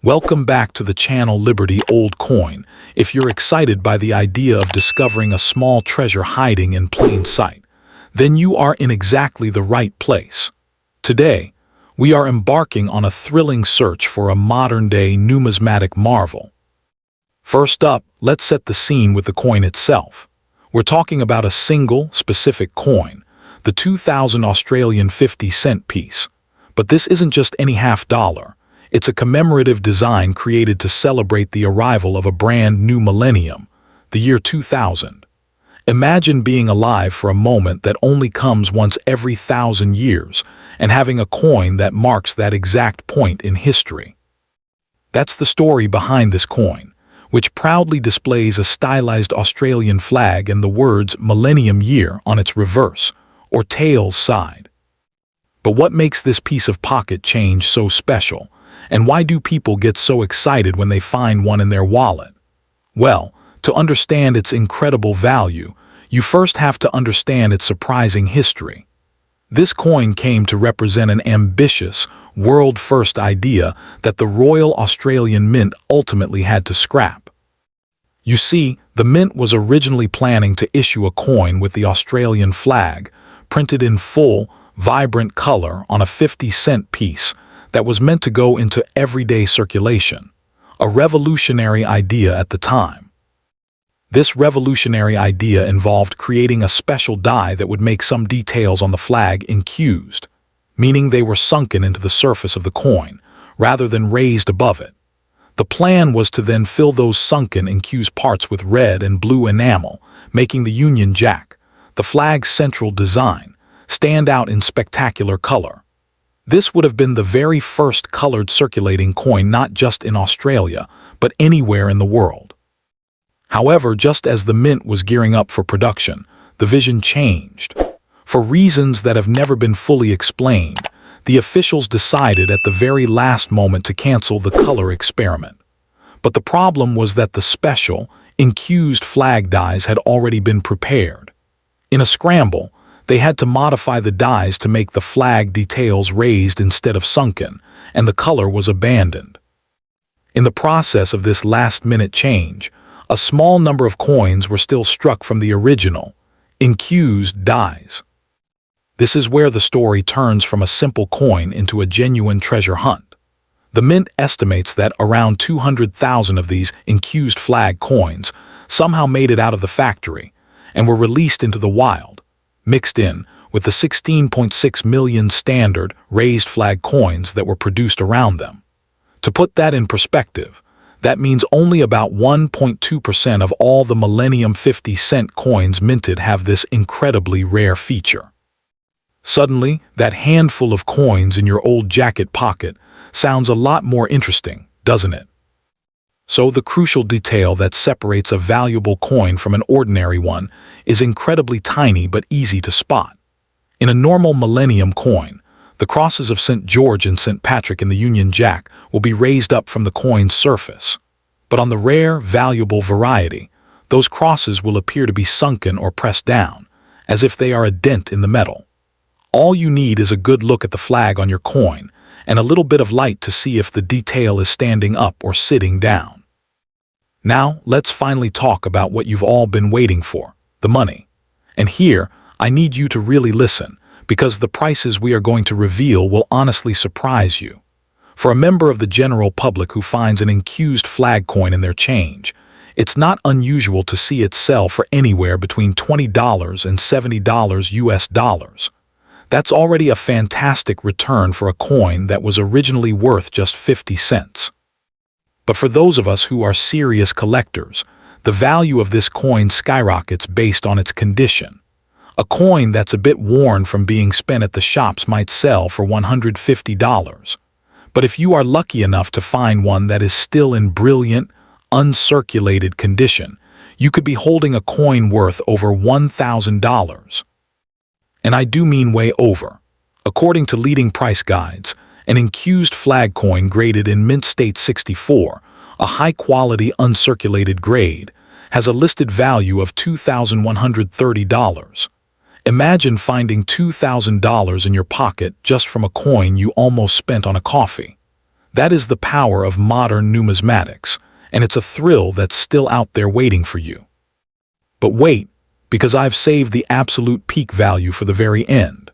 Welcome back to the channel Liberty Old Coin. If you're excited by the idea of discovering a small treasure hiding in plain sight, then you are in exactly the right place. Today, we are embarking on a thrilling search for a modern-day numismatic marvel. First up, let's set the scene with the coin itself. We're talking about a single, specific coin, the 2000 Australian 50-cent piece. But this isn't just any half-dollar. It's a commemorative design created to celebrate the arrival of a brand new millennium, the year 2000. Imagine being alive for a moment that only comes once every 1,000 years and having a coin that marks that exact point in history. That's the story behind this coin, which proudly displays a stylized Australian flag and the words Millennium Year on its reverse, or tails side. But what makes this piece of pocket change so special? And why do people get so excited when they find one in their wallet? Well, to understand its incredible value, you first have to understand its surprising history. This coin came to represent an ambitious, world-first idea that the Royal Australian Mint ultimately had to scrap. You see, the Mint was originally planning to issue a coin with the Australian flag, printed in full, vibrant color on a 50-cent piece, that was meant to go into everyday circulation, a revolutionary idea at the time. This revolutionary idea involved creating a special die that would make some details on the flag incused, meaning they were sunken into the surface of the coin, rather than raised above it. The plan was to then fill those sunken incused parts with red and blue enamel, making the Union Jack, the flag's central design, stand out in spectacular color. This would have been the very first colored circulating coin not just in Australia, but anywhere in the world. However, just as the Mint was gearing up for production, the vision changed. For reasons that have never been fully explained, the officials decided at the very last moment to cancel the color experiment. But the problem was that the special, incused flag dies had already been prepared. In a scramble, they had to modify the dies to make the flag details raised instead of sunken, and the color was abandoned. In the process of this last-minute change, a small number of coins were still struck from the original, incused dies. This is where the story turns from a simple coin into a genuine treasure hunt. The Mint estimates that around 200,000 of these incused flag coins somehow made it out of the factory and were released into the wild, mixed in with the 16.6 million standard raised flag coins that were produced around them. To put that in perspective, that means only about 1.2% of all the Millennium 50-cent coins minted have this incredibly rare feature. Suddenly, that handful of coins in your old jacket pocket sounds a lot more interesting, doesn't it? So the crucial detail that separates a valuable coin from an ordinary one is incredibly tiny but easy to spot. In a normal Millennium coin, the crosses of St. George and St. Patrick in the Union Jack will be raised up from the coin's surface. But on the rare, valuable variety, those crosses will appear to be sunken or pressed down, as if they are a dent in the metal. All you need is a good look at the flag on your coin and a little bit of light to see if the detail is standing up or sitting down. Now, let's finally talk about what you've all been waiting for, the money. And here, I need you to really listen, because the prices we are going to reveal will honestly surprise you. For a member of the general public who finds an incused flag coin in their change, it's not unusual to see it sell for anywhere between $20 and $70 US dollars. That's already a fantastic return for a coin that was originally worth just 50 cents. But for those of us who are serious collectors, the value of this coin skyrockets based on its condition. A coin that's a bit worn from being spent at the shops might sell for $150. But if you are lucky enough to find one that is still in brilliant, uncirculated condition, you could be holding a coin worth over $1,000. And I do mean way over. According to leading price guides, an incused flag coin graded in Mint State 64, a high-quality uncirculated grade, has a listed value of $2,130. Imagine finding $2,000 in your pocket just from a coin you almost spent on a coffee. That is the power of modern numismatics, and it's a thrill that's still out there waiting for you. But wait, because I've saved the absolute peak value for the very end.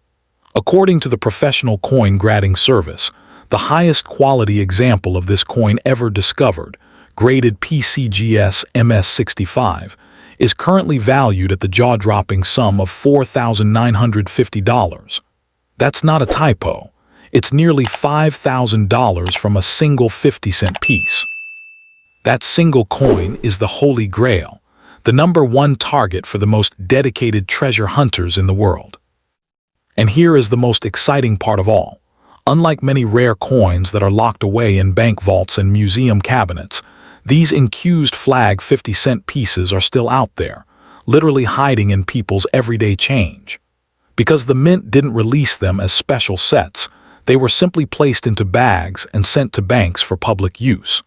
According to the professional coin grading service, the highest quality example of this coin ever discovered, graded PCGS MS65, is currently valued at the jaw-dropping sum of $4,950. That's not a typo. It's nearly $5,000 from a single 50-cent piece. That single coin is the Holy Grail, the #1 target for the most dedicated treasure hunters in the world. And here is the most exciting part of all. Unlike many rare coins that are locked away in bank vaults and museum cabinets, these encused flag 50-cent pieces are still out there, literally hiding in people's everyday change. Because the mint didn't release them as special sets, they were simply placed into bags and sent to banks for public use.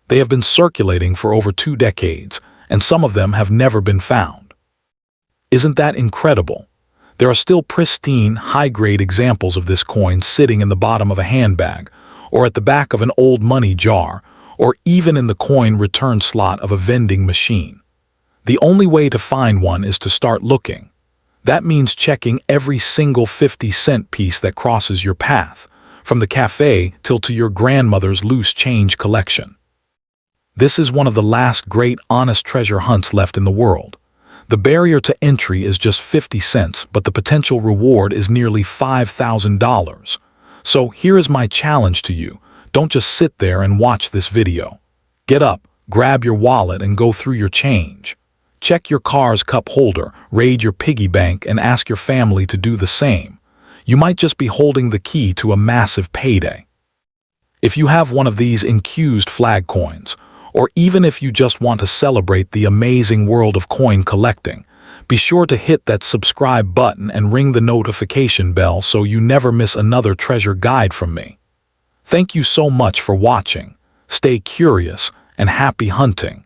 They have been circulating for over 2 decades, and some of them have never been found. Isn't that incredible? There are still pristine, high-grade examples of this coin sitting in the bottom of a handbag, or at the back of an old money jar, or even in the coin return slot of a vending machine. The only way to find one is to start looking. That means checking every single 50-cent piece that crosses your path, from the cafe till to your grandmother's loose change collection. This is one of the last great honest treasure hunts left in the world. The barrier to entry is just 50 cents, but the potential reward is nearly $5,000. So here is my challenge to you. Don't just sit there and watch this video. Get up, grab your wallet, and go through your change. Check your car's cup holder, raid your piggy bank, and ask your family to do the same. You might just be holding the key to a massive payday. If you have one of these encused flag coins, or even if you just want to celebrate the amazing world of coin collecting, be sure to hit that subscribe button and ring the notification bell so you never miss another treasure guide from me. Thank you so much for watching. Stay curious and happy hunting.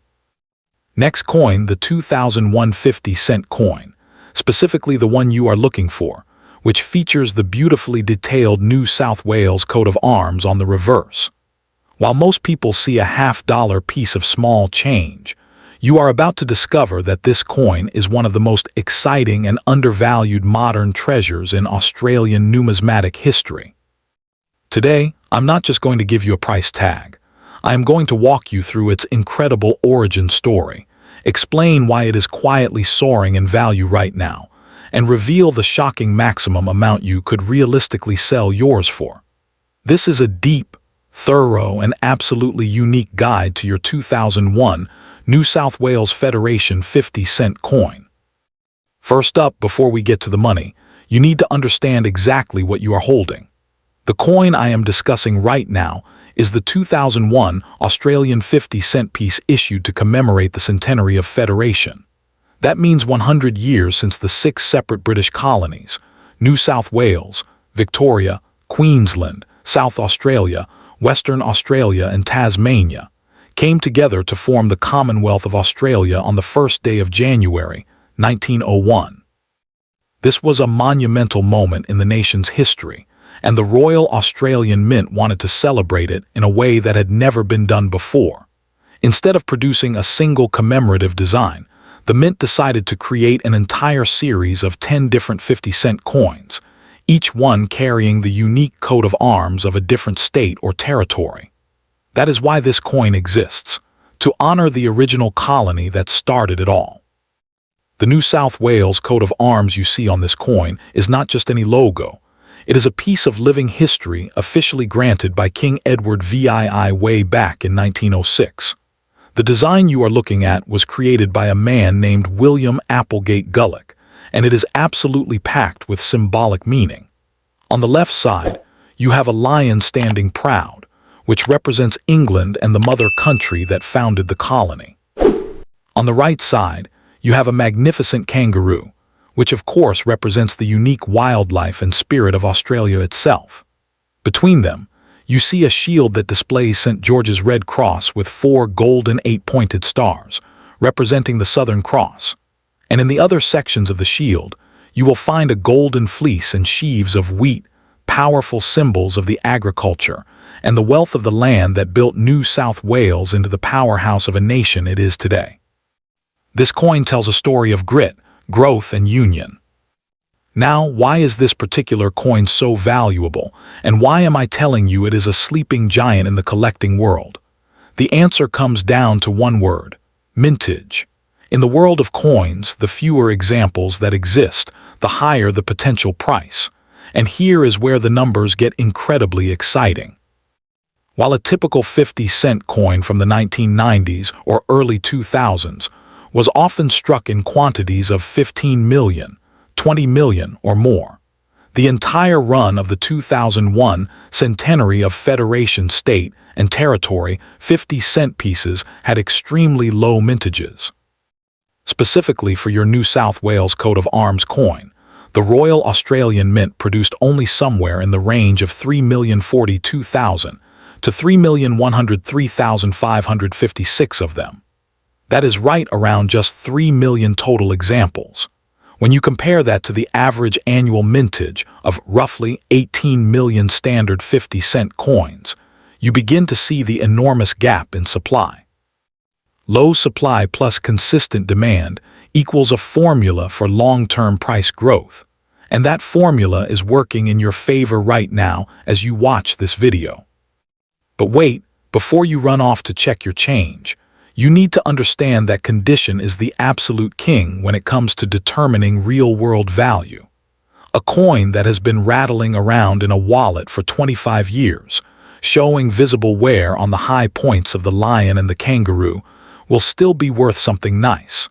Next coin, the 2001 50-cent coin, specifically the one you are looking for, which features the beautifully detailed New South Wales coat of arms on the reverse. While most people see a $50 piece of small change, you are about to discover that this coin is one of the most exciting and undervalued modern treasures in Australian numismatic history. Today, I'm not just going to give you a price tag. I am going to walk you through its incredible origin story, explain why it is quietly soaring in value right now, and reveal the shocking maximum amount you could realistically sell yours for. This is a deep, thorough, and absolutely unique guide to your 2001 New South Wales Federation 50-cent coin. First up, before we get to the money, you need to understand exactly what you are holding. The coin I am discussing right now is the 2001 Australian 50-cent piece issued to commemorate the Centenary of Federation. That means 100 years since the 6 separate British colonies, New South Wales, Victoria, Queensland, South Australia, Western Australia, and Tasmania, came together to form the Commonwealth of Australia on the 1st day of January, 1901. This was a monumental moment in the nation's history, and the Royal Australian Mint wanted to celebrate it in a way that had never been done before. Instead of producing a single commemorative design, the Mint decided to create an entire series of 10 different 50-cent coins, each one carrying the unique coat of arms of a different state or territory. That is why this coin exists, to honor the original colony that started it all. The New South Wales coat of arms you see on this coin is not just any logo. It is a piece of living history officially granted by King Edward VII way back in 1906. The design you are looking at was created by a man named William Applegate Gullick, and it is absolutely packed with symbolic meaning. On the left side, you have a lion standing proud, which represents England and the mother country that founded the colony. On the right side, you have a magnificent kangaroo, which of course represents the unique wildlife and spirit of Australia itself. Between them, you see a shield that displays St. George's Red Cross with 4 golden 8-pointed stars, representing the Southern Cross. And in the other sections of the shield, you will find a golden fleece and sheaves of wheat, powerful symbols of the agriculture and the wealth of the land that built New South Wales into the powerhouse of a nation it is today. This coin tells a story of grit, growth, and union. Now, why is this particular coin so valuable, and why am I telling you it is a sleeping giant in the collecting world? The answer comes down to one word: mintage. In the world of coins, the fewer examples that exist, the higher the potential price. And here is where the numbers get incredibly exciting. While a typical 50-cent coin from the 1990s or early 2000s was often struck in quantities of 15 million, 20 million, or more, the entire run of the 2001 Centenary of Federation state and territory 50-cent pieces had extremely low mintages. Specifically for your New South Wales coat of arms coin, the Royal Australian Mint produced only somewhere in the range of 3,042,000 to 3,103,556 of them. That is right around just 3 million total examples. When you compare that to the average annual mintage of roughly 18 million standard 50-cent coins, you begin to see the enormous gap in supply. Low supply plus consistent demand equals a formula for long-term price growth, and that formula is working in your favor right now as you watch this video. But wait, before you run off to check your change, you need to understand that condition is the absolute king when it comes to determining real-world value. A coin that has been rattling around in a wallet for 25 years, showing visible wear on the high points of the lion and the kangaroo, will still be worth something nice.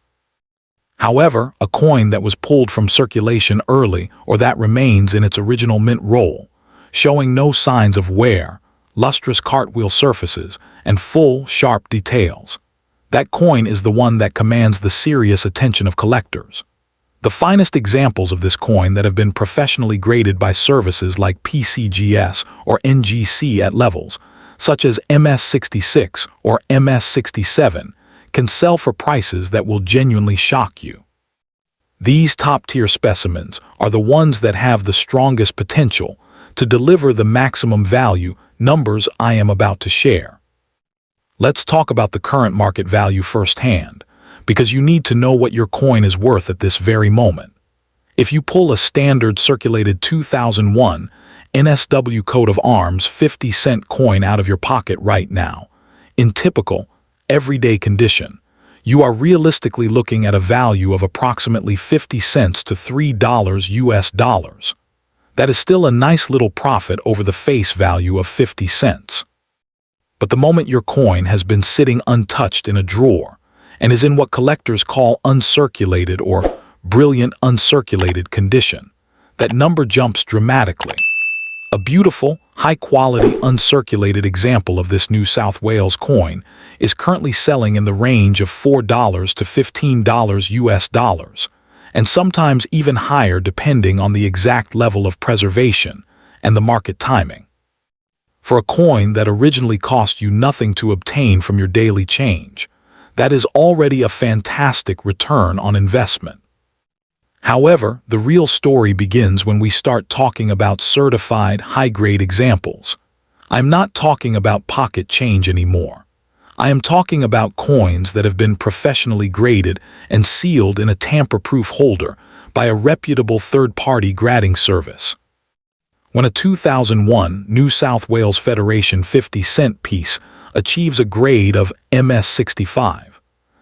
However, a coin that was pulled from circulation early or that remains in its original mint roll, showing no signs of wear, lustrous cartwheel surfaces, and full, sharp details, that coin is the one that commands the serious attention of collectors. The finest examples of this coin that have been professionally graded by services like PCGS or NGC at levels, such as MS66 or MS67, can sell for prices that will genuinely shock you. These top-tier specimens are the ones that have the strongest potential to deliver the maximum value numbers I am about to share. Let's talk about the current market value firsthand, because you need to know what your coin is worth at this very moment. If you pull a standard circulated 2001 NSW coat of arms 50-cent coin out of your pocket right now, in typical, everyday condition, you are realistically looking at a value of approximately 50 cents to $3 US dollars. That is still a nice little profit over the face value of 50 cents. But the moment your coin has been sitting untouched in a drawer and is in what collectors call uncirculated or brilliant uncirculated condition, that number jumps dramatically. A beautiful, high-quality, uncirculated example of this New South Wales coin is currently selling in the range of $4 to $15 US dollars, and sometimes even higher depending on the exact level of preservation and the market timing. For a coin that originally cost you nothing to obtain from your daily change, that is already a fantastic return on investment. However, the real story begins when we start talking about certified high-grade examples. I'm not talking about pocket change anymore. I am talking about coins that have been professionally graded and sealed in a tamper-proof holder by a reputable third-party grading service. When a 2001 New South Wales Federation 50-cent piece achieves a grade of MS65,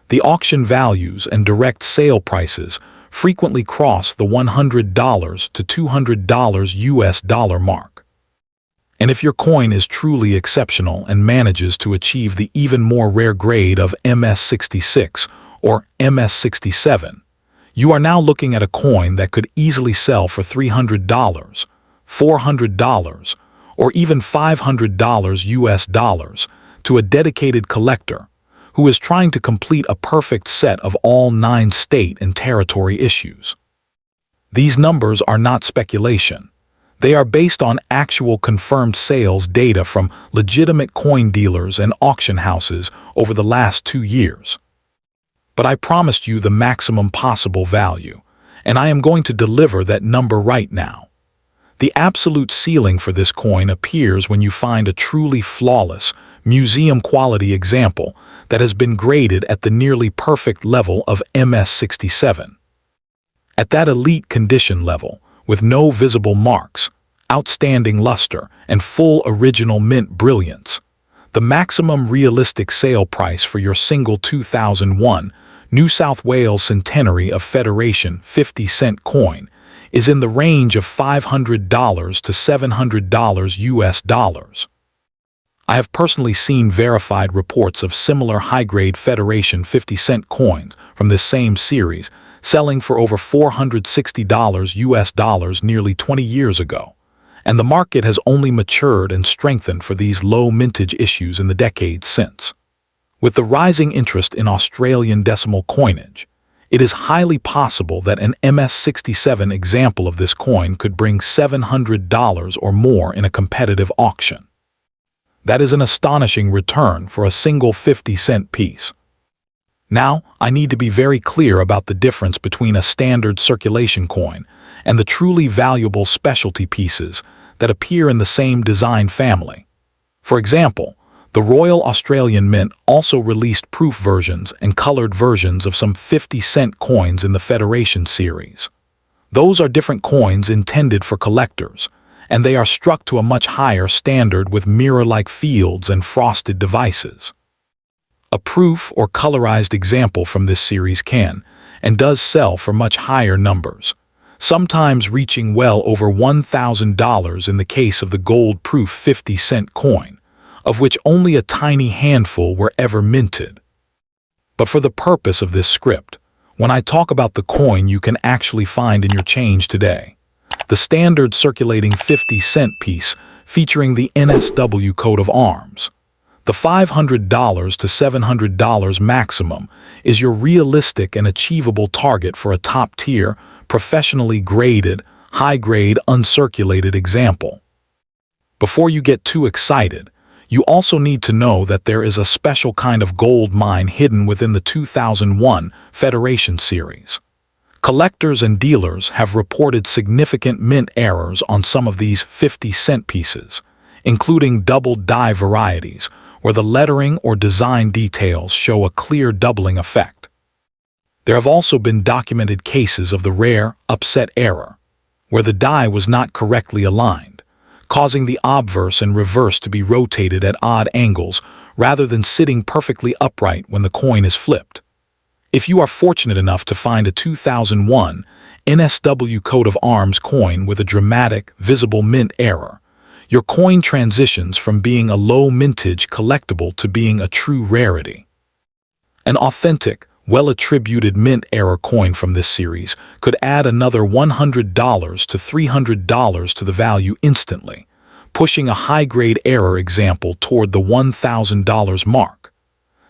the auction values and direct sale prices frequently cross the $100 to $200 US dollar mark. And if your coin is truly exceptional and manages to achieve the even more rare grade of MS66 or MS67, you are now looking at a coin that could easily sell for $300, $400, or even $500 US dollars to a dedicated collector who is trying to complete a perfect set of all 9 state and territory issues. These numbers are not speculation. They are based on actual confirmed sales data from legitimate coin dealers and auction houses over the last 2 years. But I promised you the maximum possible value, and I am going to deliver that number right now. The absolute ceiling for this coin appears when you find a truly flawless, museum-quality example that has been graded at the nearly perfect level of MS67. At that elite condition level, with no visible marks, outstanding luster, and full original mint brilliance, the maximum realistic sale price for your single 2001 New South Wales Centenary of Federation 50-cent coin is in the range of $500 to $700 US dollars. I have personally seen verified reports of similar high-grade Federation 50-cent coins from this same series selling for over $460 US dollars nearly 20 years ago, and the market has only matured and strengthened for these low mintage issues in the decades since. With the rising interest in Australian decimal coinage, it is highly possible that an MS67 example of this coin could bring $700 or more in a competitive auction. That is an astonishing return for a single 50-cent piece. Now, I need to be very clear about the difference between a standard circulation coin and the truly valuable specialty pieces that appear in the same design family. For example, the Royal Australian Mint also released proof versions and colored versions of some 50-cent coins in the Federation series. Those are different coins intended for collectors, and they are struck to a much higher standard with mirror-like fields and frosted devices. A proof or colorized example from this series can and does sell for much higher numbers, sometimes reaching well over $1,000 in the case of the gold-proof 50-cent coin, of which only a tiny handful were ever minted. But for the purpose of this script, when I talk about the coin you can actually find in your change today, the standard circulating 50-cent piece featuring the NSW coat of arms, the $500 to $700 maximum is your realistic and achievable target for a top-tier, professionally graded, high-grade, uncirculated example. Before you get too excited, you also need to know that there is a special kind of gold mine hidden within the 2001 Federation series. Collectors and dealers have reported significant mint errors on some of these 50-cent pieces, including double die varieties, where the lettering or design details show a clear doubling effect. There have also been documented cases of the rare upset error, where the die was not correctly aligned, causing the obverse and reverse to be rotated at odd angles rather than sitting perfectly upright when the coin is flipped. If you are fortunate enough to find a 2001 NSW coat of arms coin with a dramatic, visible mint error, your coin transitions from being a low mintage collectible to being a true rarity. An authentic, well-attributed mint error coin from this series could add another $100 to $300 to the value instantly, pushing a high-grade error example toward the $1,000 mark.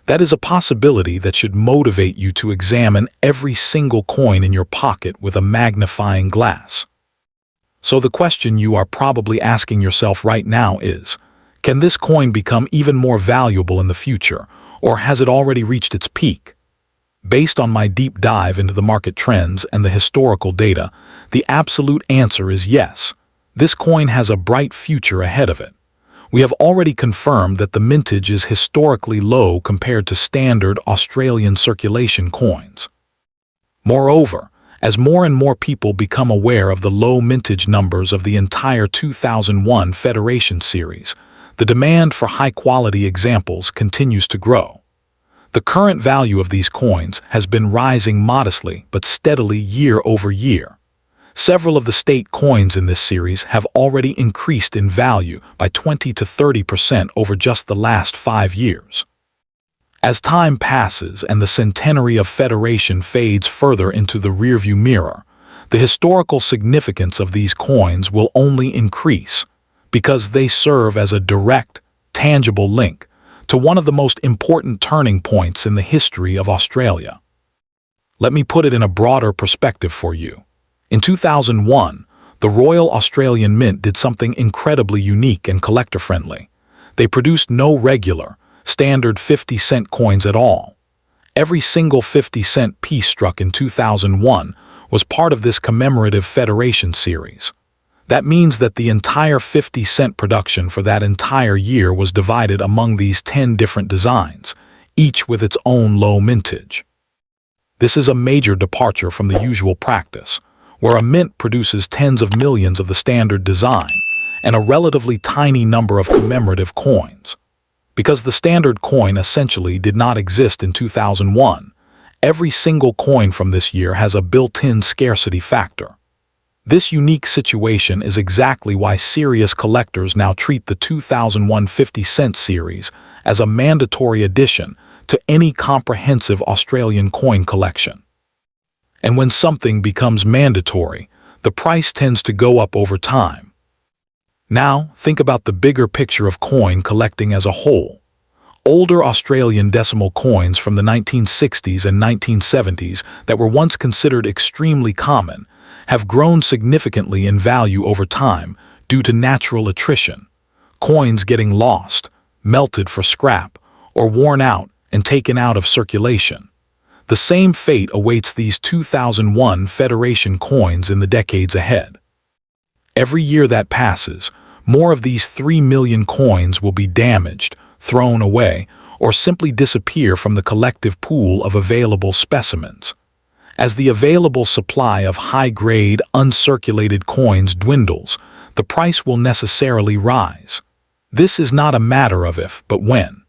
That is a possibility that should motivate you to examine every single coin in your pocket with a magnifying glass. So the question you are probably asking yourself right now is, can this coin become even more valuable in the future, or has it already reached its peak? Based on my deep dive into the market trends and the historical data, the absolute answer is yes. This coin has a bright future ahead of it. We have already confirmed that the mintage is historically low compared to standard Australian circulation coins. Moreover, as more and more people become aware of the low mintage numbers of the entire 2001 Federation series, the demand for high-quality examples continues to grow. The current value of these coins has been rising modestly but steadily year over year. Several of the state coins in this series have already increased in value by 20 to 30% over just the last 5 years. As time passes and the Centenary of Federation fades further into the rearview mirror, the historical significance of these coins will only increase because they serve as a direct, tangible link to one of the most important turning points in the history of Australia. Let me put it in a broader perspective for you. In 2001, the Royal Australian Mint did something incredibly unique and collector-friendly. They produced no regular, standard 50-cent coins at all. Every single 50-cent piece struck in 2001 was part of this Commemorative Federation series. That means that the entire 50-cent production for that entire year was divided among these 10 different designs, each with its own low mintage. This is a major departure from the usual practice, where a mint produces tens of millions of the standard design and a relatively tiny number of commemorative coins. Because the standard coin essentially did not exist in 2001, every single coin from this year has a built-in scarcity factor. This unique situation is exactly why serious collectors now treat the 2001 50-cent series as a mandatory addition to any comprehensive Australian coin collection. And when something becomes mandatory, the price tends to go up over time. Now, think about the bigger picture of coin collecting as a whole. Older Australian decimal coins from the 1960s and 1970s that were once considered extremely common have grown significantly in value over time due to natural attrition, coins getting lost, melted for scrap, or worn out and taken out of circulation. The same fate awaits these 2001 Federation coins in the decades ahead. Every year that passes, more of these 3 million coins will be damaged, thrown away, or simply disappear from the collective pool of available specimens. As the available supply of high-grade, uncirculated coins dwindles, the price will necessarily rise. This is not a matter of if, but when.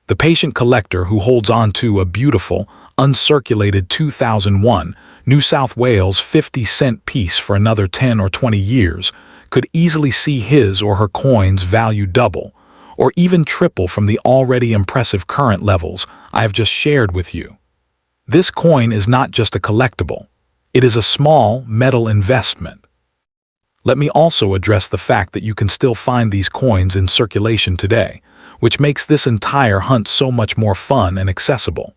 The patient collector who holds on to a beautiful, uncirculated 2001 New South Wales 50-cent piece for another 10 or 20 years could easily see his or her coin's value double, or even triple from the already impressive current levels I have just shared with you. This coin is not just a collectible, it is a small metal investment. Let me also address the fact that you can still find these coins in circulation today, which makes this entire hunt so much more fun and accessible.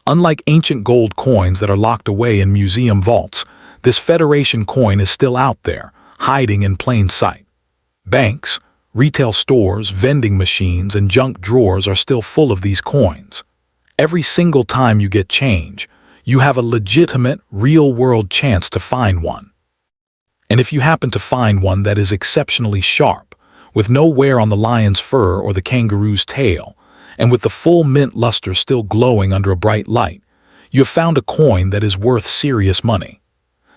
Unlike ancient gold coins that are locked away in museum vaults, this Federation coin is still out there, hiding in plain sight. Banks, retail stores, vending machines, and junk drawers are still full of these coins. Every single time you get change, you have a legitimate, real-world chance to find one. And if you happen to find one that is exceptionally sharp, with no wear on the lion's fur or the kangaroo's tail, and with the full mint luster still glowing under a bright light, you have found a coin that is worth serious money.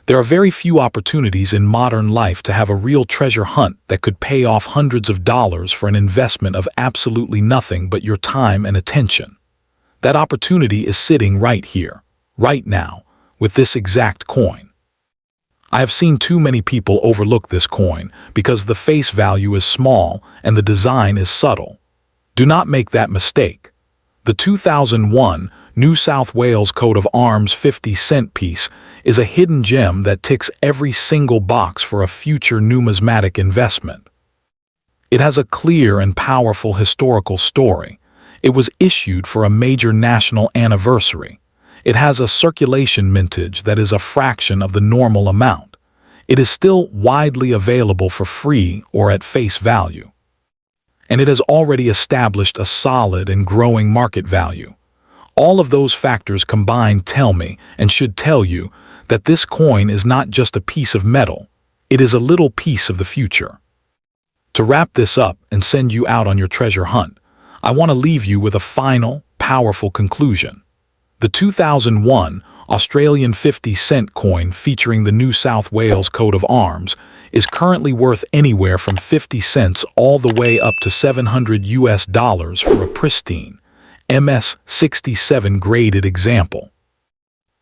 There are very few opportunities in modern life to have a real treasure hunt that could pay off hundreds of dollars for an investment of absolutely nothing but your time and attention. That opportunity is sitting right here, right now, with this exact coin. I have seen too many people overlook this coin because the face value is small and the design is subtle. Do not make that mistake. The 2001 New South Wales coat of arms 50-cent piece is a hidden gem that ticks every single box for a future numismatic investment. It has a clear and powerful historical story. It was issued for a major national anniversary. It has a circulation mintage that is a fraction of the normal amount. It is still widely available for free or at face value. And it has already established a solid and growing market value. All of those factors combined tell me, and should tell you, that this coin is not just a piece of metal, it is a little piece of the future. To wrap this up and send you out on your treasure hunt, I want to leave you with a final, powerful conclusion. The 2001 Australian 50-cent coin featuring the New South Wales coat of arms is currently worth anywhere from 50 cents all the way up to $700 for a pristine, MS-67 graded example.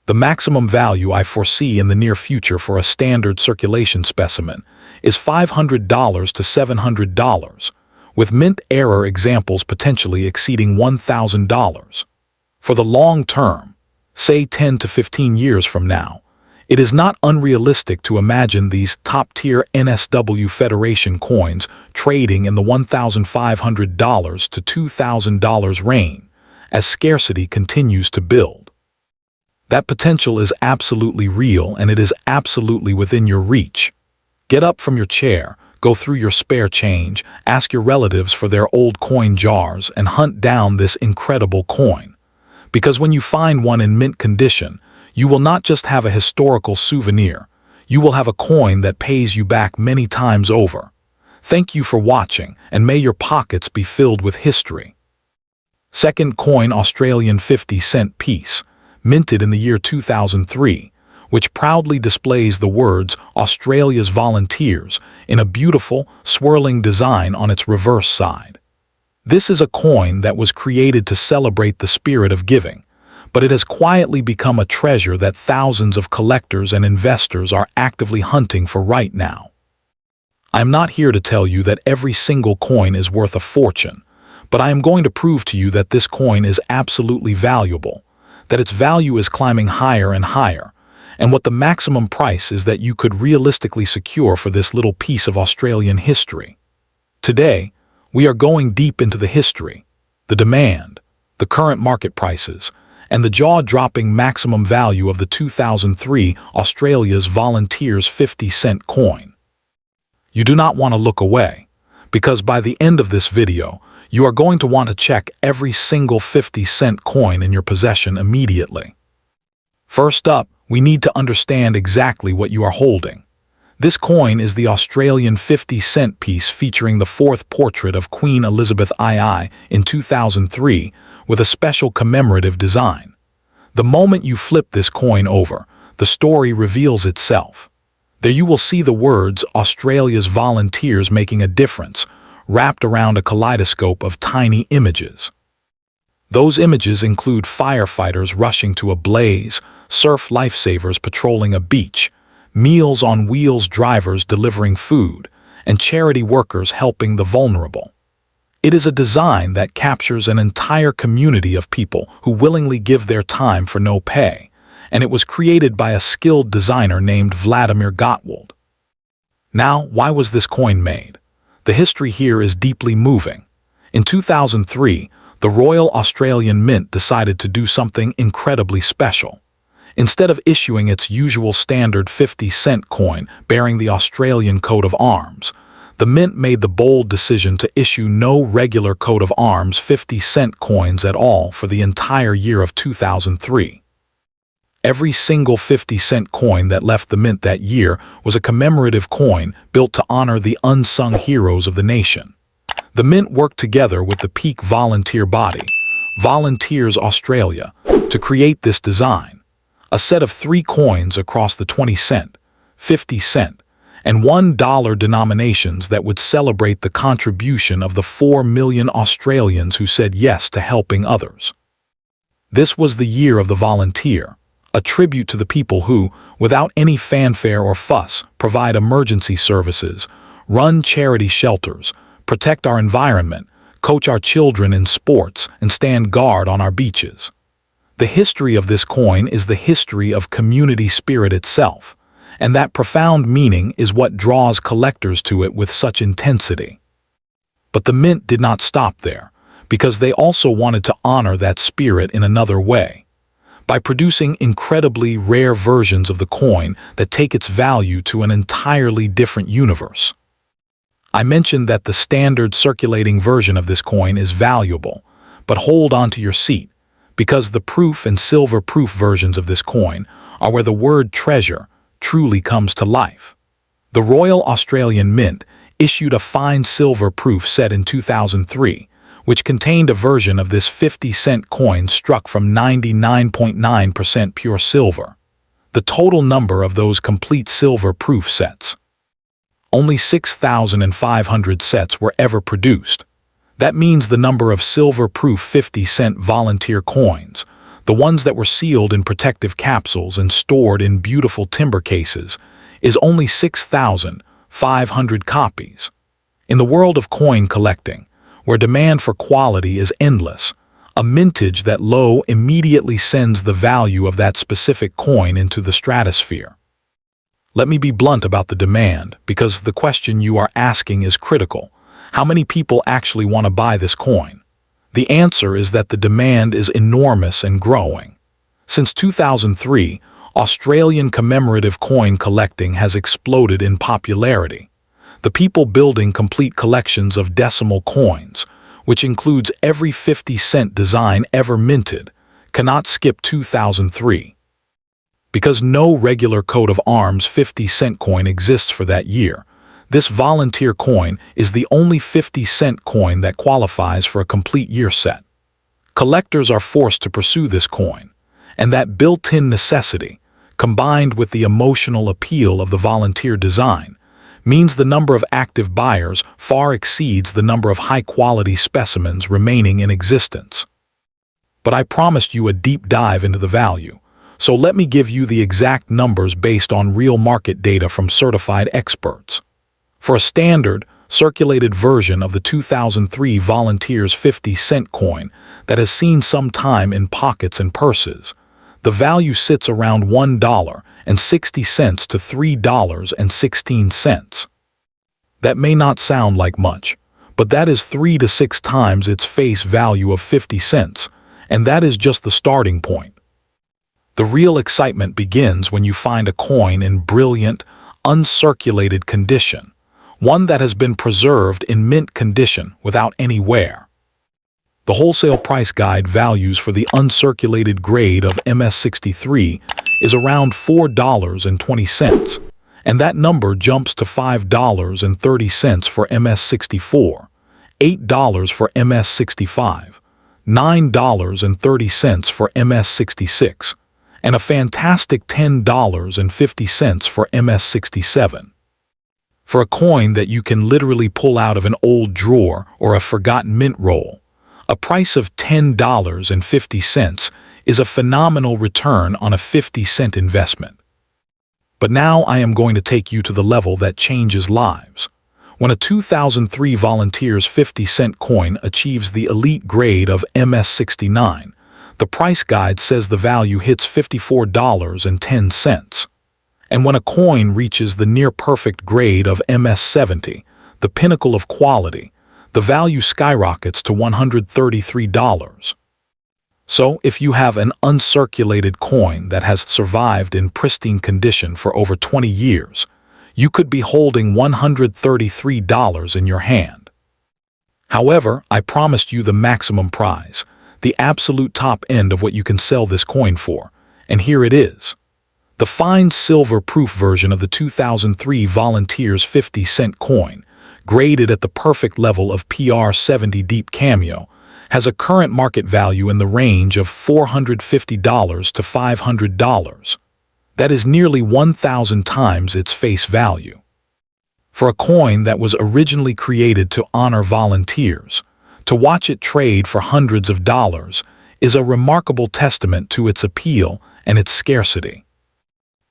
The maximum value I foresee in the near future for a standard circulation specimen is $500 to $700, with mint error examples potentially exceeding $1,000. For the long term, say 10 to 15 years from now, it is not unrealistic to imagine these top-tier NSW Federation coins trading in the $1,500 to $2,000 range as scarcity continues to build. That potential is absolutely real, and it is absolutely within your reach. Get up from your chair, go through your spare change, ask your relatives for their old coin jars, and hunt down this incredible coin. Because when you find one in mint condition, you will not just have a historical souvenir, you will have a coin that pays you back many times over. Thank you for watching, and may your pockets be filled with history. Second coin, Australian 50-cent piece, minted in the year 2003, which proudly displays the words Australia's Volunteers in a beautiful, swirling design on its reverse side. This is a coin that was created to celebrate the spirit of giving, but it has quietly become a treasure that thousands of collectors and investors are actively hunting for right now. I am not here to tell you that every single coin is worth a fortune, but I am going to prove to you that this coin is absolutely valuable, that its value is climbing higher and higher, and what the maximum price is that you could realistically secure for this little piece of Australian history. Today, we are going deep into the history, the demand, the current market prices, and the jaw-dropping maximum value of the 2003 Australia's Volunteers 50-cent coin. You do not want to look away, because by the end of this video, you are going to want to check every single 50-cent coin in your possession immediately. First up, we need to understand exactly what you are holding. This coin is the Australian 50-cent piece featuring the fourth portrait of Queen Elizabeth II in 2003 with a special commemorative design. The moment you flip this coin over, the story reveals itself. There you will see the words Australia's Volunteers making a difference, wrapped around a kaleidoscope of tiny images. Those images include firefighters rushing to a blaze, surf lifesavers patrolling a beach, Meals on Wheels drivers delivering food, and charity workers helping the vulnerable. It is a design that captures an entire community of people who willingly give their time for no pay, and it was created by a skilled designer named Vladimir Gottwald. Now, why was this coin made? The history here is deeply moving. In 2003, the Royal Australian Mint decided to do something incredibly special. Instead of issuing its usual standard 50-cent coin bearing the Australian coat of arms, the Mint made the bold decision to issue no regular coat of arms 50-cent coins at all for the entire year of 2003. Every single 50-cent coin that left the Mint that year was a commemorative coin built to honor the unsung heroes of the nation. The Mint worked together with the peak volunteer body, Volunteers Australia, to create this design. A set of 3 coins across the 20-cent, 50-cent, and $1 denominations that would celebrate the contribution of the 4 million Australians who said yes to helping others. This was the year of the volunteer, a tribute to the people who, without any fanfare or fuss, provide emergency services, run charity shelters, protect our environment, coach our children in sports, and stand guard on our beaches. The history of this coin is the history of community spirit itself, and that profound meaning is what draws collectors to it with such intensity. But the Mint did not stop there, because they also wanted to honor that spirit in another way, by producing incredibly rare versions of the coin that take its value to an entirely different universe. I mentioned that the standard circulating version of this coin is valuable, but hold on to your seat, because the proof and silver proof versions of this coin are where the word treasure truly comes to life. The Royal Australian Mint issued a fine silver proof set in 2003, which contained a version of this 50-cent coin struck from 99.9% pure silver. The total number of those complete silver proof sets. Only 6,500 sets were ever produced. That means the number of silver-proof 50-cent volunteer coins, the ones that were sealed in protective capsules and stored in beautiful timber cases, is only 6,500 copies. In the world of coin collecting, where demand for quality is endless, a mintage that low immediately sends the value of that specific coin into the stratosphere. Let me be blunt about the demand, because the question you are asking is critical. How many people actually want to buy this coin? The answer is that the demand is enormous and growing. Since 2003, Australian commemorative coin collecting has exploded in popularity. The people building complete collections of decimal coins, which includes every 50-cent design ever minted, cannot skip 2003. Because no regular coat of arms 50-cent coin exists for that year, this volunteer coin is the only 50-cent coin that qualifies for a complete year set. Collectors are forced to pursue this coin, and that built-in necessity, combined with the emotional appeal of the volunteer design, means the number of active buyers far exceeds the number of high-quality specimens remaining in existence. But I promised you a deep dive into the value, so let me give you the exact numbers based on real market data from certified experts. For a standard, circulated version of the 2003 Volunteers 50-cent coin that has seen some time in pockets and purses, the value sits around $1.60 to $3.16. That may not sound like much, but that is 3 to 6 times its face value of 50 cents, and that is just the starting point. The real excitement begins when you find a coin in brilliant, uncirculated condition, one that has been preserved in mint condition without any wear. The wholesale price guide values for the uncirculated grade of MS63 is around $4.20, and that number jumps to $5.30 for MS64, $8 for MS65, $9.30 for MS66, and a fantastic $10.50 for MS67. For a coin that you can literally pull out of an old drawer or a forgotten mint roll, a price of $10.50 is a phenomenal return on a 50-cent investment. But now I am going to take you to the level that changes lives. When a 2003 Volunteers 50-cent coin achieves the elite grade of MS69, the price guide says the value hits $54.10. And when a coin reaches the near-perfect grade of MS70, the pinnacle of quality, the value skyrockets to $133. So, if you have an uncirculated coin that has survived in pristine condition for over 20 years, you could be holding $133 in your hand. However, I promised you the maximum prize, the absolute top end of what you can sell this coin for, and here it is. The fine silver-proof version of the 2003 Volunteers 50-cent coin, graded at the perfect level of PR70 Deep Cameo, has a current market value in the range of $450 to $500. That is nearly 1,000 times its face value. For a coin that was originally created to honor volunteers, to watch it trade for hundreds of dollars is a remarkable testament to its appeal and its scarcity.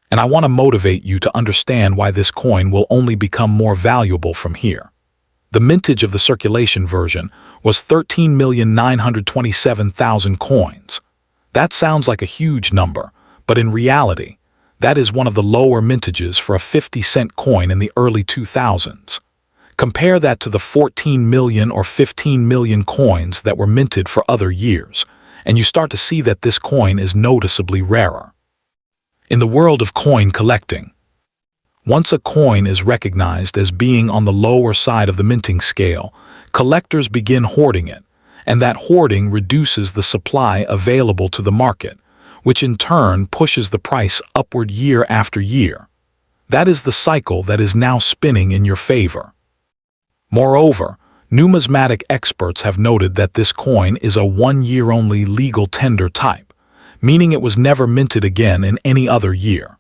And I want to motivate you to understand why this coin will only become more valuable from here. The mintage of the circulation version was 13,927,000 coins. That sounds like a huge number, but in reality, that is one of the lower mintages for a 50-cent coin in the early 2000s. Compare that to the 14 million or 15 million coins that were minted for other years, and you start to see that this coin is noticeably rarer. In the world of coin collecting, once a coin is recognized as being on the lower side of the minting scale, collectors begin hoarding it, and that hoarding reduces the supply available to the market, which in turn pushes the price upward year after year. That is the cycle that is now spinning in your favor. Moreover, numismatic experts have noted that this coin is a one-year-only legal tender type, meaning it was never minted again in any other year.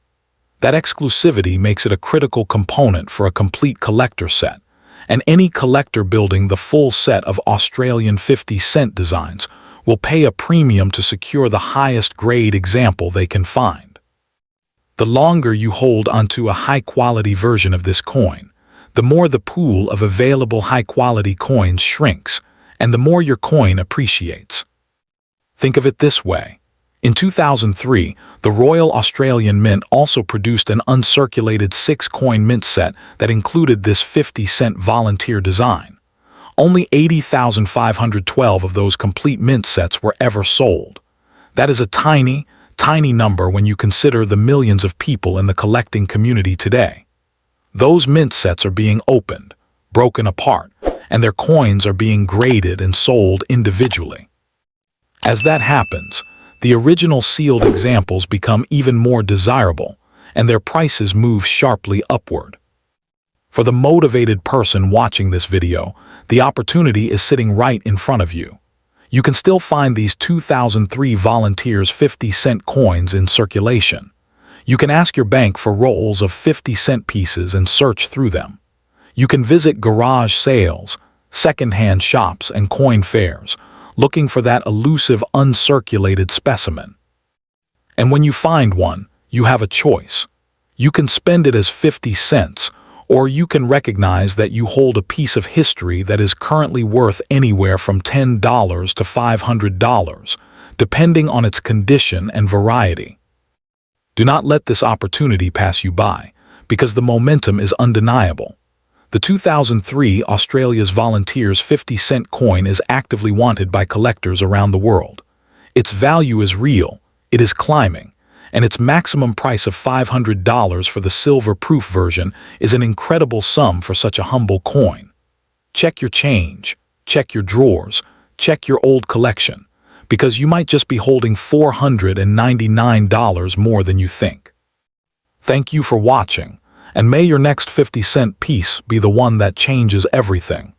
That exclusivity makes it a critical component for a complete collector set, and any collector building the full set of Australian 50-cent designs will pay a premium to secure the highest grade example they can find. The longer you hold onto a high-quality version of this coin, the more the pool of available high-quality coins shrinks, and the more your coin appreciates. Think of it this way. In 2003, the Royal Australian Mint also produced an uncirculated 6-coin mint set that included this 50-cent volunteer design. Only 80,512 of those complete mint sets were ever sold. That is a tiny, tiny number when you consider the millions of people in the collecting community today. Those mint sets are being opened, broken apart, and their coins are being graded and sold individually. As that happens, the original sealed examples become even more desirable, and their prices move sharply upward. For the motivated person watching this video, the opportunity is sitting right in front of you. You can still find these 2003 Volunteers 50-cent coins in circulation. You can ask your bank for rolls of 50-cent pieces and search through them. You can visit garage sales, second-hand shops, and coin fairs, looking for that elusive uncirculated specimen. And when you find one, you have a choice. You can spend it as 50 cents, or you can recognize that you hold a piece of history that is currently worth anywhere from $10 to $500, depending on its condition and variety. Do not let this opportunity pass you by, because the momentum is undeniable. The 2003 Australia's Volunteers 50-cent coin is actively wanted by collectors around the world. Its value is real, it is climbing, and its maximum price of $500 for the silver-proof version is an incredible sum for such a humble coin. Check your change, check your drawers, check your old collection, because you might just be holding $499 more than you think. Thank you for watching, and may your next 50-cent piece be the one that changes everything.